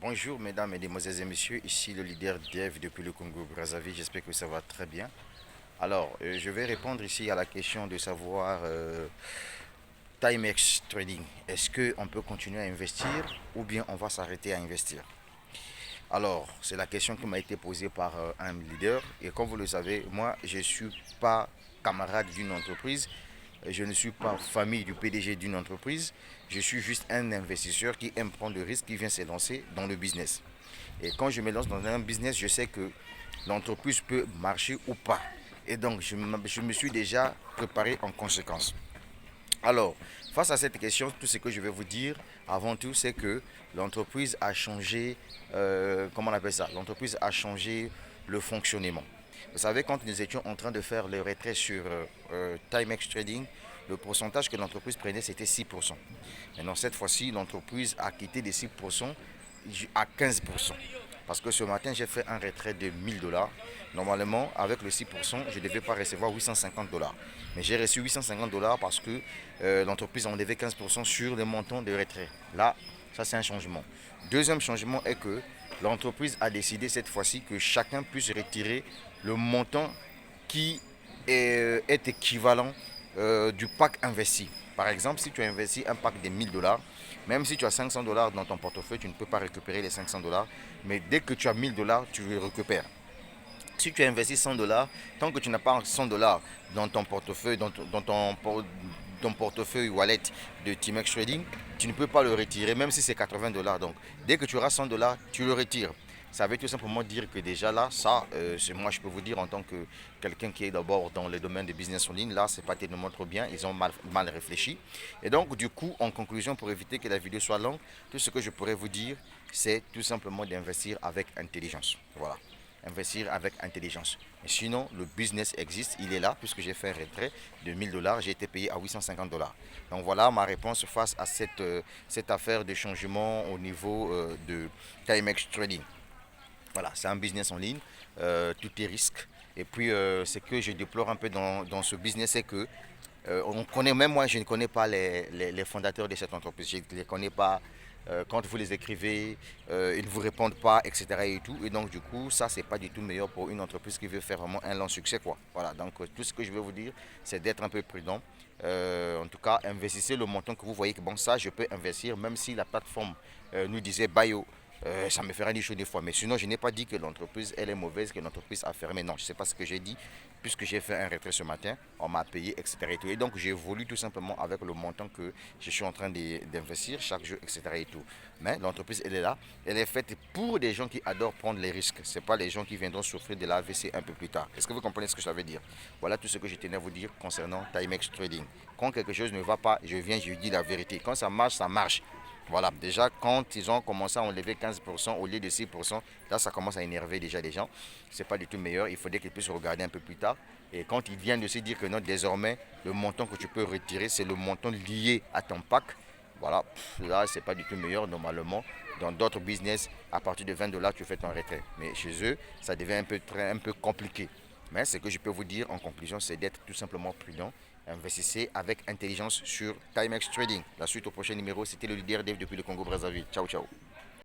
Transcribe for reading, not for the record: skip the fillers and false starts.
Bonjour mesdames, mesdemoiselles et messieurs, ici le leader Dev depuis le Congo-Brazzaville, j'espère que ça va très bien. Alors, je vais répondre ici à la question de savoir Timex Trading, est-ce qu'on peut continuer à investir ou bien on va s'arrêter à investir? Alors, c'est la question qui m'a été posée par un leader et comme vous le savez, moi je ne suis pas camarade d'une entreprise, je ne suis pas famille du PDG d'une entreprise, je suis juste un investisseur qui aime prendre le risque, qui vient s'élancer dans le business. Et quand je me lance dans un business, je sais que l'entreprise peut marcher ou pas. Et donc, je me suis déjà préparé en conséquence. Alors, face à cette question, tout ce que je vais vous dire avant tout, c'est que l'entreprise a changé, comment on appelle ça? L'entreprise a changé le fonctionnement. Vous savez, quand nous étions en train de faire le retrait sur Timex Trading, le pourcentage que l'entreprise prenait, c'était 6%. Maintenant, cette fois-ci, l'entreprise a quitté les 6% à 15%. Parce que ce matin, j'ai fait un retrait de 1000 $. Normalement, avec le 6%, je ne devais pas recevoir 850 $. Mais j'ai reçu 850 $ parce que l'entreprise en devait 15% sur le montant de retrait. Là, ça c'est un changement. Deuxième changement est que l'entreprise a décidé cette fois-ci que chacun puisse retirer le montant qui est équivalent du pack investi. Par exemple, si tu as investi un pack de 1000 $, même si tu as 500 $ dans ton portefeuille, tu ne peux pas récupérer les 500 $. Mais dès que tu as 1000 $, tu les récupères. Si tu as investi 100 $, tant que tu n'as pas 100 $ dans ton portefeuille, dans ton portefeuille wallet de Timex Trading, tu ne peux pas le retirer, même si c'est 80 $. Donc, dès que tu auras 100 $, tu le retires. Ça veut tout simplement dire que déjà là, ça, c'est moi, je peux vous dire en tant que quelqu'un qui est d'abord dans le domaine de business en ligne, là, c'est pas tellement trop bien, ils ont mal réfléchi. Et donc, du coup, en conclusion, pour éviter que la vidéo soit longue, tout ce que je pourrais vous dire, c'est tout simplement d'investir avec intelligence. Voilà, investir avec intelligence. Mais sinon, le business existe, il est là, puisque j'ai fait un retrait de 1000 $, j'ai été payé à 850 $. Donc voilà ma réponse face à cette affaire de changement au niveau de Timex Trading. Voilà, c'est un business en ligne, tout est risque. Et puis, ce que je déplore un peu dans ce business, c'est que on connaît, même moi, je ne connais pas les fondateurs de cette entreprise. Je ne les connais pas. Quand vous les écrivez, ils ne vous répondent pas, etc. Et tout. Et donc, du coup, ça, c'est pas du tout meilleur pour une entreprise qui veut faire vraiment un long succès, quoi. Voilà. Donc, tout ce que je veux vous dire, c'est d'être un peu prudent. En tout cas, investissez le montant que vous voyez que bon, ça, je peux investir, même si la plateforme nous disait bio. Ça me fera ni chaud des fois. Mais sinon, je n'ai pas dit que l'entreprise, elle est mauvaise, que l'entreprise a fermé. Non, je ne sais pas ce que j'ai dit, puisque j'ai fait un retrait ce matin, on m'a payé, etc. Et, tout. Et donc, j'ai voulu tout simplement avec le montant que je suis en train d'investir chaque jour, etc. Et tout. Mais l'entreprise, elle est là. Elle est faite pour des gens qui adorent prendre les risques. Ce n'est pas les gens qui viendront souffrir de l'AVC un peu plus tard. Est-ce que vous comprenez ce que ça veut dire? Voilà tout ce que je tenais à vous dire concernant Timex Trading. Quand quelque chose ne va pas, je viens, je dis la vérité. Quand ça marche, ça marche. Voilà, déjà quand ils ont commencé à enlever 15% au lieu de 6%, là ça commence à énerver déjà les gens. C'est pas du tout meilleur, il faudrait qu'ils puissent regarder un peu plus tard. Et quand ils viennent de se dire que non, désormais, le montant que tu peux retirer, c'est le montant lié à ton pack. Voilà, là c'est pas du tout meilleur normalement. Dans d'autres business, à partir de 20 $, tu fais ton retrait. Mais chez eux, ça devient un peu compliqué. Mais ce que je peux vous dire en conclusion, c'est d'être tout simplement prudent. Investissez avec intelligence sur Timex Trading. La suite au prochain numéro, c'était le leader Dave depuis le Congo-Brazzaville. Ciao, ciao.